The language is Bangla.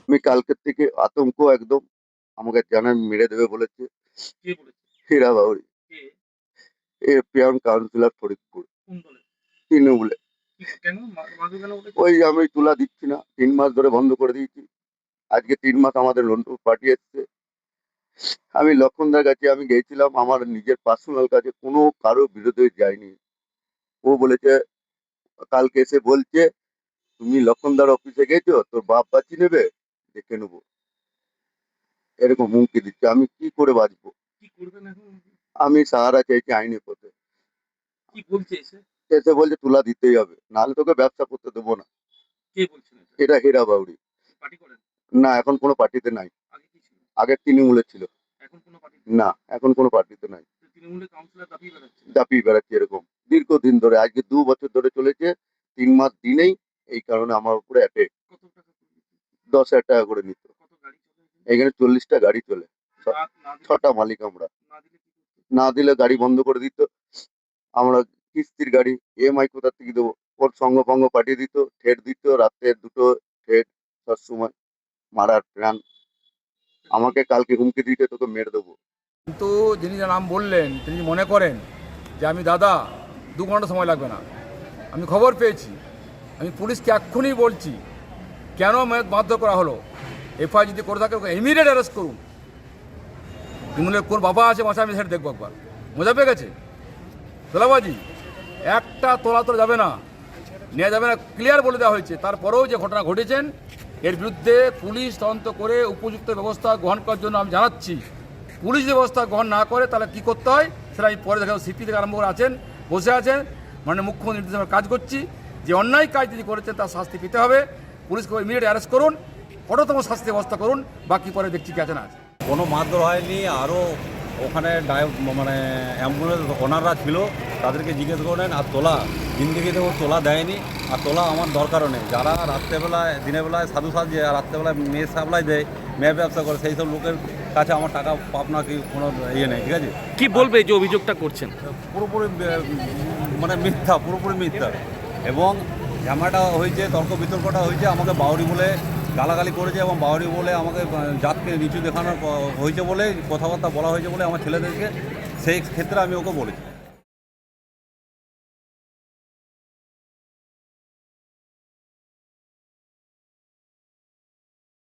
আমি কালকের থেকে আতঙ্ক একদম। আমাকে জানান মেরে দেবে বলেছে। কে বলেছে? হীরা বাউরি, কে? পিয়ন কাউন্সিলর ফরিদপুর, কোন দলে? তৃণমূলে। কেন মারবে কেন বলেছে? ওই আমি তুলা দিচ্ছি না, 3 মাস ধরে বন্ধ করে দিয়েছি। আজকে 3 মাস আমাদের রন্টু পার্টি এসছে। আমি লক্ষণদার কাছে আমি গেছিলাম আমার নিজের পার্সোনাল কাছে, কোনো কারো বিরুদ্ধে যায়নি। ও বলেছে, কালকে এসে বলছে তুমি লক্ষণদার অফিসে গেছো, তোর বাপ বাঁচি নেবে, দেখে নেবো। এরকম হুমকি দিচ্ছে, আমি কি করে বাঁচবো? কি করবেন এখন? আমি সাহারা চাইছি আইনের পথে। কি বলছে এসে? এসে বলছে তুলা দিতেই হবে, নাহলে তোকে ব্যবসা করতে দেবো না। কে বলছেন এটা? এটা হীরা বাউরি। পার্টি করেন? না, এখন কোনো পার্টিতে নাই। আগে কি ছিল? আগে তৃণমূলে ছিল। এখন কোনো পার্টি? না, এখন কোনো পার্টিতে নাই। তৃণমূলের কাউন্সিলর দাপিয়ে বেড়াচ্ছে? দাপিয়ে বেড়াচ্ছে এরকম দীর্ঘদিন ধরে, আজকে 2 বছর ধরে চলেছে। 3 মাস দিনেই এই কারণে আমার উপরে অ্যাটেক। কত টাকা করে দিচ্ছে? 10,000 টাকা করে নিত। কত গাড়ি চলে এখানে? এখানে 40টা গাড়ি চলে। না দিলে? 6টা মালিক আমরা। না দিলে কি করতে? না দিলে গাড়ি বন্ধ করে দিত। আমরা কিস্তির গাড়ি ইএমআই কোথা থেকে দেবো? ওর সঙ্গ ফঙ্গ পাঠিয়ে দিত, ঠেট দিত, রাত্রে 2টো ঠেট সবসময় মারার প্ল্যান। আমাকে কালকে হুমকি দিতে, তোকে মেরে দেবো। কিন্তু যিনি যে নাম বললেন তিনি মনে করেন যে আমি দাদা 2 ঘন্টা সময় লাগবে না, আমি খবর পেয়েছি, আমি পুলিশকে এক্ষুনি বলছি কেন মারধর করা হলো, এফআইআর যদি করে থাকে ওকে ইমিডিয়েট অ্যারেস্ট করুন। তৃণমূলের কোন বাবা আছে মাসে আমি সেটা দেখবো একবার। মজা পেয়ে গেছে তোলাবাজি, একটা তোলা যাবে না, নেওয়া যাবে না, ক্লিয়ার বলে দেওয়া হয়েছে। তারপরেও যে ঘটনা ঘটেছেন এর বিরুদ্ধে পুলিশ তদন্ত করে উপযুক্ত ব্যবস্থা গ্রহণ করার জন্য আমি জানাচ্ছি। পুলিশ ব্যবস্থা গ্রহণ না করে তাহলে কী করতে হয় সেটা আমি পরে দেখা, সিপি থেকে আরম্ভ করে আছেন, বসে আছেন, মানে মুখ্যমন্ত্রী নির্দেশে আমরা কাজ করছি যে অন্যায় কাজ যদি করেছেন তার শাস্তি পেতে হবে। পুলিশকে ইমিডিয়েট অ্যারেস্ট করুন, কঠোরতম শাস্তি ব্যবস্থা করুন, বাকি পরে দেখছি কি আছে না আছে। কোনো মারধর হয়নি। আরও ওখানে মানে অ্যাম্বুলেন্স ওনাররা ছিল, তাদেরকে জিজ্ঞেস করেন। আর তোলা জিন্দিগিতে ও তোলা দেয়নি, আর তোলা আমার দরকারও নেই। যারা রাত্রেবেলায় দিনের বেলায় সাধু সাজে আর রাত্রেবেলায় মেয়ে সাপ্লাই দেয়, মেয়ের ব্যবসা করে, সেই সব লোকের কাছে আমার টাকা পাবনা কি কোনো ইয়ে নেই। ঠিক আছে, কি বলবে যে অভিযোগটা করছেন? পুরোপুরি মানে মিথ্যা, পুরোপুরি মিথ্যা। এবং ঝামেলাটা হয়েছে, তর্ক বিতর্কটা হয়েছে, আমাকে বাউরি বলে গালাগালি করেছে এবং বাউরি বলে আমাকে জাতকে নিচু দেখানো হয়েছে বলে কথাবার্তা বলা হয়েছে বলে আমার ছেলেদেরকে, সেই ক্ষেত্রে আমি ওকে বলেছি।